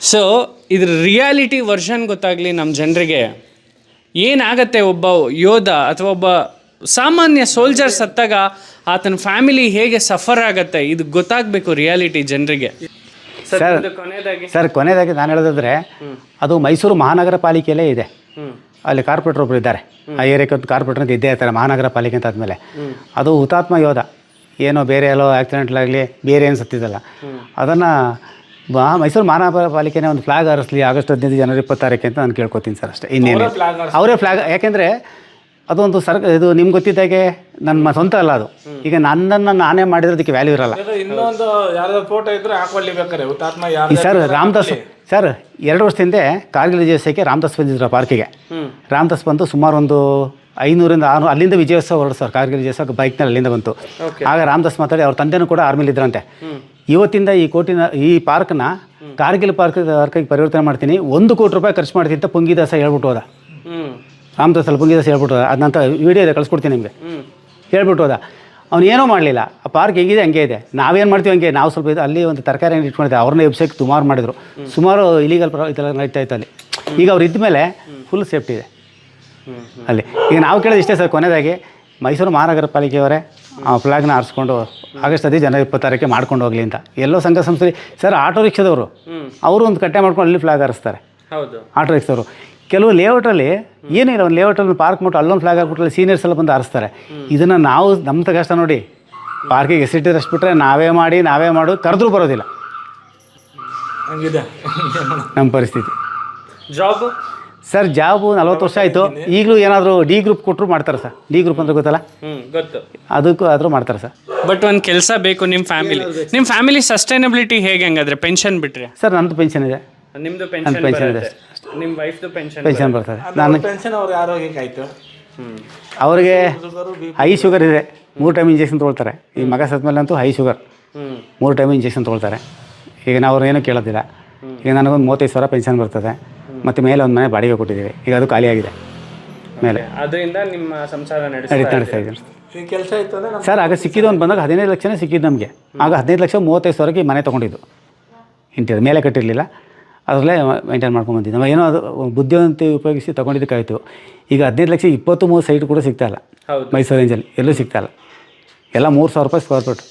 So ಇದ್ರ reality version ಗೊತ್ತಾಗಲಿ ನಮ್ಮ ಜನರಿಗೆ. ಏನಾಗತ್ತೆ ಒಬ್ಬ ಯೋಧ ಅಥವಾ ಒಬ್ಬ ಸಾಮಾನ್ಯ ಸೋಲ್ಜರ್ ಸತ್ತಾಗ ಆತನ ಫ್ಯಾಮಿಲಿ ಹೇಗೆ ಸಫರ್ ಆಗತ್ತೆ, ಇದು ಗೊತ್ತಾಗಬೇಕು ರಿಯಾಲಿಟಿ ಜನರಿಗೆ. ಸರ್ ಕೊನೆಯದಾಗಿ ನಾನು ಹೇಳೋದಾದ್ರೆ, ಅದು ಮೈಸೂರು ಮಹಾನಗರ ಪಾಲಿಕೆಯಲ್ಲೇ ಇದೆ. ಅಲ್ಲಿ ಕಾರ್ಪೊರೇಟರ್ ಒಬ್ಬರು ಇದ್ದಾರೆ, ಆ ಏರಿಯಾಕ್ಕೆ ಒಂದು ಕಾರ್ಪೊರೇಟರ್ ಅಂತ ಇದ್ದೇ ಇರ್ತಾರೆ ಮಹಾನಗರ ಪಾಲಿಕೆ ಅಂತ ಆದಮೇಲೆ. ಅದು ಹುತಾತ್ಮ ಯೋಧ, ಏನೋ ಬೇರೆ ಎಲ್ಲೋ ಆಕ್ಸಿಡೆಂಟ್ಲಾಗಲಿ ಬೇರೆ ಏನು ಸತ್ತಿದ್ದಲ್ಲ. ಅದನ್ನು ಮೈಸೂರು ಮಹಾನಗರ ಪಾಲಿಕೆನೇ ಒಂದು ಫ್ಲಾಗ್ ಹಾರಿಸಲಿ ಆಗಸ್ಟ್ 15 ಜನವರಿ 26 ಅಂತ ನಾನು ಕೇಳ್ಕೊತೀನಿ ಸರ್, ಅಷ್ಟೇ. ಇನ್ನೇನು ಅವರೇ ಫ್ಲಾಗ್, ಯಾಕೆಂದರೆ ಅದೊಂದು ಇದು ನಿಮ್ಗೆ ಗೊತ್ತಿದ್ದಾಗೆ ನನ್ನ ಸ್ವಂತ ಅಲ್ಲ ಅದು. ಈಗ ನನ್ನನ್ನು ನಾನೇ ಮಾಡಿದ್ರೆ ಅದಕ್ಕೆ ವ್ಯಾಲ್ಯೂ ಇರಲ್ಲ. ಇನ್ನೊಂದು ಯಾವ್ದಾದ್ರು ಫೋಟೋ ಇದ್ರೆ ಹಾಕೊಳ್ಳಿ ಬೇಕಾರೆ ಹುತಾತ್ಮ ಸರ್ ರಾಮದಾಸ್ ಸರ್ 2 ವರ್ಷದಿಂದ ಕಾರ್ಗಿಲ್ ವಿಜಯೋತ್ಸವಕ್ಕೆ ರಾಮದಾಸ್ ಬಂದಿದ್ರು ಪಾರ್ಕಿಗೆ. ರಾಮದಾಸ್ ಬಂದು ಸುಮಾರು ಒಂದು 500ರಿಂದ 600 ಅಲ್ಲಿಂದ ವಿಜಯೋತ್ಸವ ಹೊರಡು ಸರ್. ಕಾರ್ಗಿಲ್ ವಿಜಯೋತ್ಸವ ಬೈಕ್ನಲ್ಲಿ ಅಲ್ಲಿಂದ ಬಂತು. ಆಗ ರಾಮದಾಸ್ ಮಾತಾಡಿ ಅವ್ರ ತಂದೆನೂ ಕೂಡ ಆರ್ಮಿಲಿ ಇದ್ರಂತೆ. ಇವತ್ತಿಂದ ಈ ಪಾರ್ಕ್ನ ಕಾರ್ಗಿಲ್ ಪಾರ್ಕಿಗೆ ಪರಿವರ್ತನೆ ಮಾಡ್ತೀನಿ, 1 ಕೋಟಿ ರೂಪಾಯಿ ಖರ್ಚು ಮಾಡ್ತೀನಿ ಅಂತ ಪುಂಗಿದಾಸ ಹೇಳ್ಬಿಟ್ಟು ಹೋದ. ರಾಮದಾಸ್ ಅಲ್ಲಿ ಪುಂಗಿದಾಸ ಹೇಳ್ಬಿಟ್ಟು ಹೋದ. ಅದನ್ನಂತ ವಿಡಿಯೋ ಇದೆ, ಕಳಿಸ್ಕೊಡ್ತೀನಿ ನಿಮಗೆ. ಹೇಳ್ಬಿಟ್ಟು ಹೋದ. ಅವ್ನು ಏನೂ ಮಾಡಲಿಲ್ಲ. ಆ ಪಾರ್ಕ್ ಹೆಂಗಿದೆ ಹಂಗೆ ಇದೆ, ನಾವೇನು ಮಾಡ್ತೀವಿ ಹಂಗೆ. ನಾವು ಸ್ವಲ್ಪ ಇದು ಅಲ್ಲಿ ಒಂದು ತರಕಾರಿ ಅಂಗಡಿ ಇಟ್ಕೊಂಡಿದ್ದೆ, ಅವ್ರನ್ನ ಎಬ್ಸಕ್ಕೆ ಸುಮಾರು ಮಾಡಿದ್ರು. ಸುಮಾರು ಇಲೀಗಲ್ ಇದೆಲ್ಲ ನಡೀತಾ ಇತ್ತು ಅಲ್ಲಿ. ಈಗ ಅವ್ರು ಇದ್ಮೇಲೆ ಫುಲ್ ಸೇಫ್ಟಿ ಇದೆ ಅಲ್ಲಿ. ಈಗ ನಾವು ಕೇಳೋದು ಇಷ್ಟೇ ಸರ್, ಕೊನೆಯದಾಗಿ ಮೈಸೂರು ಮಹಾನಗರ ಪಾಲಿಕೆಯವರೇ ಆ ಫ್ಲಾಗ್ನ ಆರಿಸ್ಕೊಂಡು ಆಗಸ್ಟ್ 15 ಜನವರಿ 26 ಮಾಡ್ಕೊಂಡು ಹೋಗಲಿ ಅಂತ. ಎಲ್ಲೋ ಸಂಘ ಸಂಸ್ಥೆ ಸರ್, ಆಟೋ ರಿಕ್ಷಾದವರು ಅವರು ಒಂದು ಕಟ್ಟೆ ಮಾಡ್ಕೊಂಡು ಅಲ್ಲಿ ಫ್ಲಾಗ್ ಹಾರಿಸ್ತಾರೆ. ಆಟೋ ರಿಕ್ಷಾದವರು ಕೆಲವು ಲೇಔಟಲ್ಲಿ ಏನಿಲ್ಲ, ಒಂದು ಲೇಔಟಲ್ಲಿ ಪಾರ್ಕ್ ಮಾಡ್ಬಿಟ್ಟು ಅಲ್ಲೊಂದು ಫ್ಲಾಗ್ ಹಾಕ್ಬಿಟ್ರೆ ಸೀನಿಯರ್ಸ್ ಎಲ್ಲ ಬಂದು ಹಾರಿಸ್ತಾರೆ. ಇದನ್ನು ನಾವು ನಮ್ಮ ಕಷ್ಟ ನೋಡಿ, ಪಾರ್ಕಿಗೆ ಎಸಿಟಿ ರಷ್ಟು ಬಿಟ್ಟರೆ ನಾವೇ ಮಾಡು ಕರೆದ್ರೂ ಬರೋದಿಲ್ಲ. ನಮ್ಮ ಪರಿಸ್ಥಿತಿ. ಜಾಬ್ ಸರ್ ಜಾಬು 40 ವರ್ಷ ಆಯಿತು. ಈಗಲೂ ಏನಾದರೂ ಡಿ ಗ್ರೂಪ್ ಕೊಟ್ಟರು ಮಾಡ್ತಾರೆ ಸರ್. ಡಿ ಗ್ರೂಪ್ ಅಂದ್ರೆ ಗೊತ್ತಲ್ಲ, ಗೊತ್ತು. ಅದಕ್ಕೂ ಆದರೂ ಮಾಡ್ತಾರೆ ಸರ್. ಬಟ್ ಒಂದು ಕೆಲಸ ಬೇಕು ನಿಮ್ಮ ಫ್ಯಾಮಿಲಿ ಸಸ್ಟೈನಬಿಲಿಟಿ ಹೇಗೆ ಹಂಗಾದ್ರೆ? ಪೆನ್ಷನ್ ಬಿಟ್ಟರೆ ಸರ್, ನಂದು ಪೆನ್ಷನ್ ಇದೆ. ನಿಮ್ಮದು ಪೆನ್ಷನ್ ಇದೆ, ನಿಮ್ಮ ವೈಫ್ದು ಪೆನ್ಷನ್ ಬರ್ತದೆ. ನಾನು ಪೆನ್ಷನ್ ಅವ್ರ ಆರೋಗ್ಯಕ್ಕೆ ಆಯಿತು. ಅವ್ರಿಗೆ ಹೈ ಶುಗರ್ ಇದೆ, 3 ಟೈಮ್ ಇಂಜೆಕ್ಷನ್ ತೊಗೊಳ್ತಾರೆ. ಈ ಮಗ ಸತ್ಮೇಲೆ ಅಂತೂ ಹೈ ಶುಗರ್, 3 ಟೈಮ್ ಇಂಜೆಕ್ಷನ್ ತೊಗೊಳ್ತಾರೆ. ಈಗ ನಾವು ಅವ್ರೇನೂ ಕೇಳೋದಿಲ್ಲ. ಈಗ ನನಗೊಂದು 35,000 ಪೆನ್ಷನ್ ಬರ್ತದೆ. ಮತ್ತು ಮೇಲೆ ಒಂದು ಮನೆ ಬಾಡಿಗೆ ಕೊಟ್ಟಿದ್ದೀವಿ, ಈಗ ಅದು ಖಾಲಿಯಾಗಿದೆ ಮೇಲೆ. ಅದರಿಂದ ನಿಮ್ಮ ಸಂಸಾರ ನಡೀತಾ ಇದ್ದೀನಿ ಕೆಲಸ ಇತ್ತು ಅಂದರೆ ಸರ್. ಆಗ ಸಿಕ್ಕಿದ್ದು ಒಂದು ಬಂದಾಗ 15 ಲಕ್ಷನೇ ಸಿಕ್ಕಿದ್ದು ನಮಗೆ. ಆಗ 15 ಲಕ್ಷ 35,000ಕ್ಕೆ ಈ ಮನೆ ತೊಗೊಂಡಿದ್ದು. ಇಂಟೀರಿಯರ್ ಮೇಲೆ ಕಟ್ಟಿರಲಿಲ್ಲ, ಅದರಲ್ಲೇ ಮೇಂಟೈನ್ ಮಾಡ್ಕೊಂಡ್ಬಂದಿದ್ದು. ನಾವು ಏನೋ ಅದು ಬುದ್ಧಿವಂತ ಉಪಯೋಗಿಸಿ ತೊಗೊಂಡಿದ್ದಕ್ಕಾಯಿತು. ಈಗ 15 ಲಕ್ಷ 23 ಸೈಟ್ ಕೂಡ ಸಿಗ್ತಾಯಿಲ್ಲ ಮೈಸೂರು ರೇಂಜಲ್ಲಿ, ಎಲ್ಲೂ ಸಿಗ್ತಾಯಿಲ್ಲ. ಎಲ್ಲ 3,000 ರೂಪಾಯಿ ಸ್ಕ್ವೇರ್ ಫೀಟ್.